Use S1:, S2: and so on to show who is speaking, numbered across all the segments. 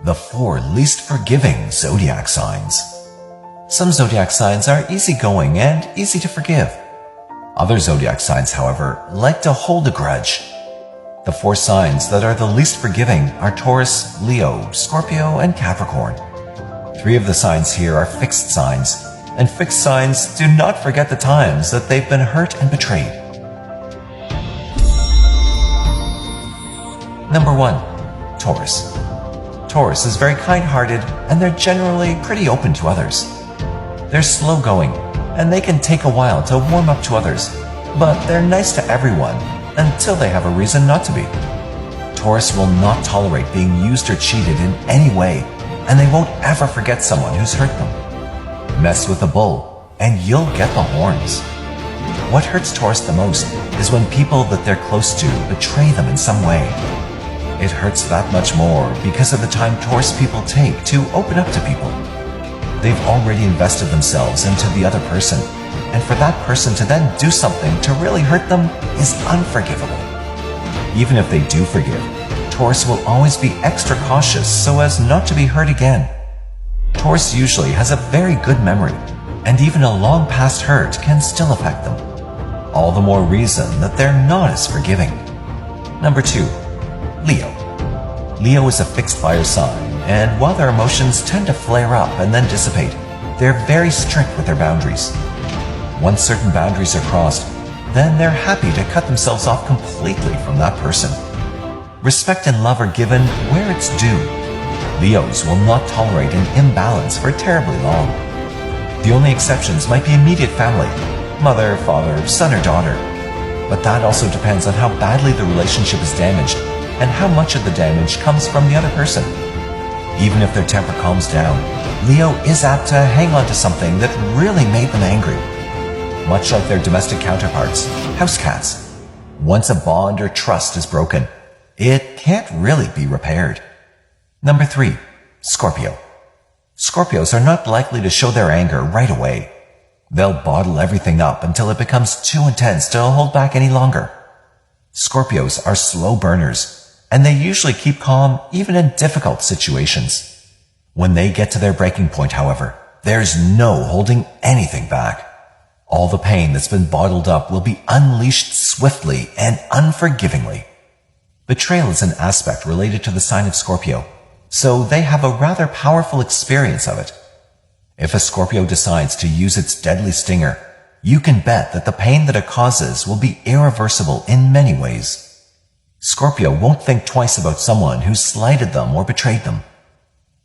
S1: The 4 least forgiving zodiac signs. Some zodiac signs are easygoing and easy to forgive. Other zodiac signs, however, like to hold a grudge. The 4 signs that are the least forgiving are Taurus, Leo, Scorpio, and Capricorn. 3 of the signs here are fixed signs, and fixed signs do not forget the times that they've been hurt and betrayed. Number 1. Taurus. Taurus is very kind-hearted, and they're generally pretty open to others. They're slow-going, and they can take a while to warm up to others, but they're nice to everyone until they have a reason not to be. Taurus will not tolerate being used or cheated in any way, and they won't ever forget someone who's hurt them. Mess with a bull, and you'll get the horns. What hurts Taurus the most is when people that they're close to betray them in some way. It hurts that much more because of the time Taurus people take to open up to people. They've already invested themselves into the other person, and for that person to then do something to really hurt them is unforgivable. Even if they do forgive, Taurus will always be extra cautious so as not to be hurt again. Taurus usually has a very good memory, and even a long past hurt can still affect them. All the more reason that they're not as forgiving. Number 2. Leo. Leo is a fixed fire sign, and while their emotions tend to flare up and then dissipate, they're very strict with their boundaries. Once certain boundaries are crossed, then they're happy to cut themselves off completely from that person. Respect and love are given where it's due. Leos will not tolerate an imbalance for terribly long. The only exceptions might be immediate family, mother, father, son, or daughter. But that also depends on how badly the relationship is damaged and how much of the damage comes from the other person. Even if their temper calms down, Leo is apt to hang on to something that really made them angry. Much like their domestic counterparts, house cats. Once a bond or trust is broken, it can't really be repaired. Number 3. Scorpio. Scorpios are not likely to show their anger right away. They'll bottle everything up until it becomes too intense to hold back any longer. Scorpios are slow burners, and they usually keep calm even in difficult situations. When they get to their breaking point, however, there's no holding anything back. All the pain that's been bottled up will be unleashed swiftly and unforgivingly. Betrayal is an aspect related to the sign of Scorpio, so they have a rather powerful experience of it. If a Scorpio decides to use its deadly stinger, you can bet that the pain that it causes will be irreversible in many ways. Scorpio won't think twice about someone who slighted them or betrayed them.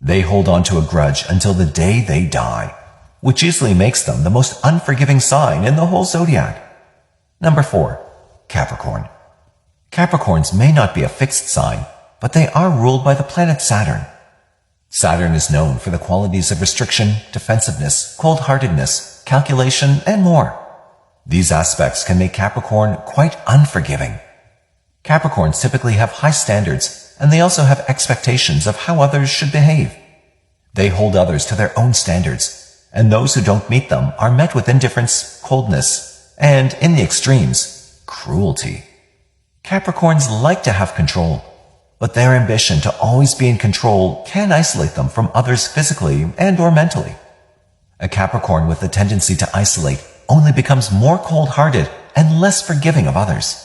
S1: They hold on to a grudge until the day they die, which easily makes them the most unforgiving sign in the whole zodiac. Number 4. Capricorn. Capricorns may not be a fixed sign, but they are ruled by the planet Saturn. Saturn is known for the qualities of restriction, defensiveness, cold-heartedness, calculation, and more. These aspects can make Capricorn quite unforgiving. Capricorns typically have high standards, and they also have expectations of how others should behave. They hold others to their own standards, and those who don't meet them are met with indifference, coldness, and, in the extremes, cruelty. Capricorns like to have control, but their ambition to always be in control can isolate them from others physically and or mentally. A Capricorn with the tendency to isolate only becomes more cold-hearted and less forgiving of others.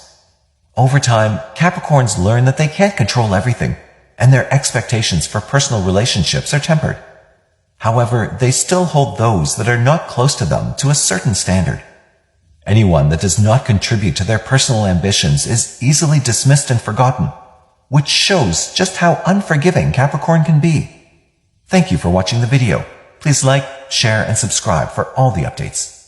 S1: Over time, Capricorns learn that they can't control everything, and their expectations for personal relationships are tempered. However, they still hold those that are not close to them to a certain standard. Anyone that does not contribute to their personal ambitions is easily dismissed and forgotten, which shows just how unforgiving Capricorn can be. Thank you for watching the video. Please like, share, and subscribe for all the updates.